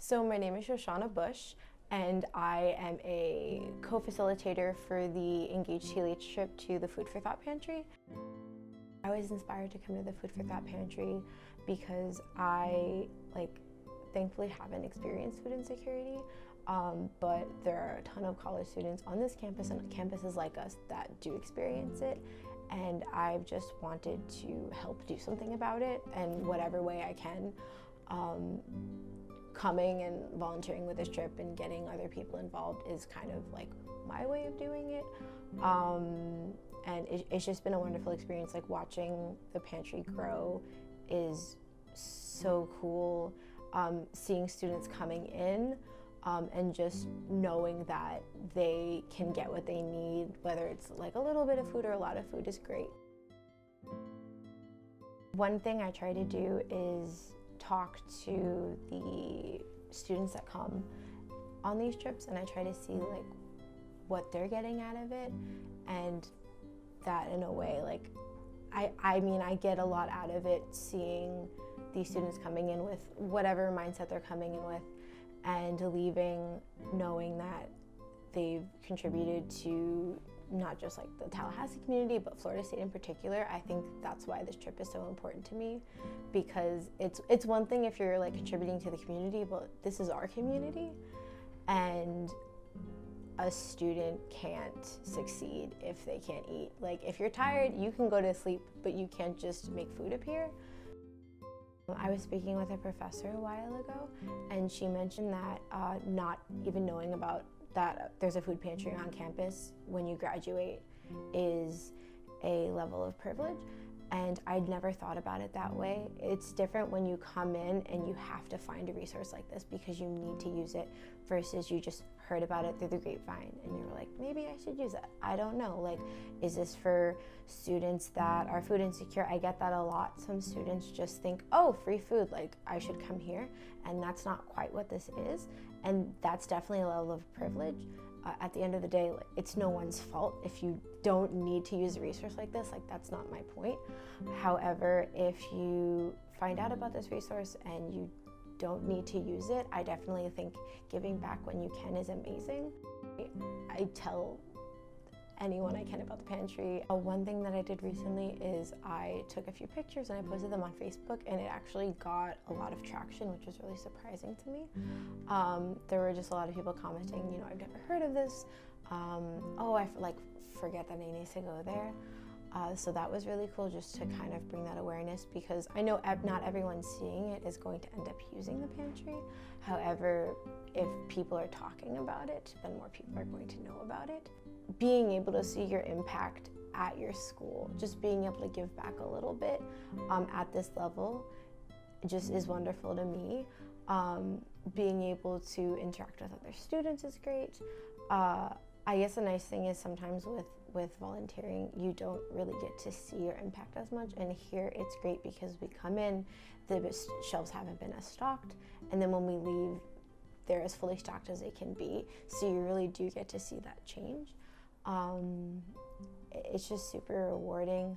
So my name is Shoshana Bush, and I am a co-facilitator for the Engaged TLH trip to the Food for Thought Pantry. I was inspired to come to the Food for Thought Pantry because I, thankfully haven't experienced food insecurity, but there are a ton of college students on this campus and campuses like us that do experience it, and I've just wanted to help do something about it in whatever way I can. Coming and volunteering with this trip and getting other people involved is kind of like my way of doing it. And it's just been a wonderful experience. Like, watching the pantry grow is so cool. Seeing students coming in and just knowing that they can get what they need, whether it's like a little bit of food or a lot of food, is great. One thing I try to do is talk to the students that come on these trips, and I try to see what they're getting out of it, and that in a way, I mean I get a lot out of it seeing these students coming in with whatever mindset they're coming in with and leaving knowing that they've contributed to not just the Tallahassee community, but Florida State in particular. I think that's why this trip is so important to me, because it's one thing if you're contributing to the community, but this is our community, and a student can't succeed if they can't eat. If you're tired, you can go to sleep, but you can't just make food appear. I was speaking with a professor a while ago, and she mentioned that not even knowing about that there's a food pantry on campus when you graduate is a level of privilege, and I'd never thought about it that way. It's different when you come in and you have to find a resource like this because you need to use it, versus you just heard about it through the grapevine and you were like, maybe I should use it. I don't know, is this for students that are food insecure? I get that a lot. Some students just think, oh, free food, I should come here, and that's not quite what this is, and that's definitely a level of privilege. At the end of the day, it's no one's fault if you don't need to use a resource like this. That's not my point. However, if you find out about this resource and you don't need to use it, I definitely think giving back when you can is amazing. I tell anyone I can about the pantry. One thing that I did recently is I took a few pictures and I posted them on Facebook, and it actually got a lot of traction, which was really surprising to me. There were just a lot of people commenting, I've never heard of this. Oh, I forget that I need to go there. So that was really cool, just to kind of bring that awareness, because I know not everyone seeing it is going to end up using the pantry. However, if people are talking about it, then more people are going to know about it. Being able to see your impact at your school, just being able to give back a little bit at this level just is wonderful to me. Being able to interact with other students is great. I guess the nice thing is sometimes with volunteering, you don't really get to see your impact as much, and here it's great because we come in, the shelves haven't been as stocked, and then when we leave, they're as fully stocked as they can be, so you really do get to see that change. It's just super rewarding.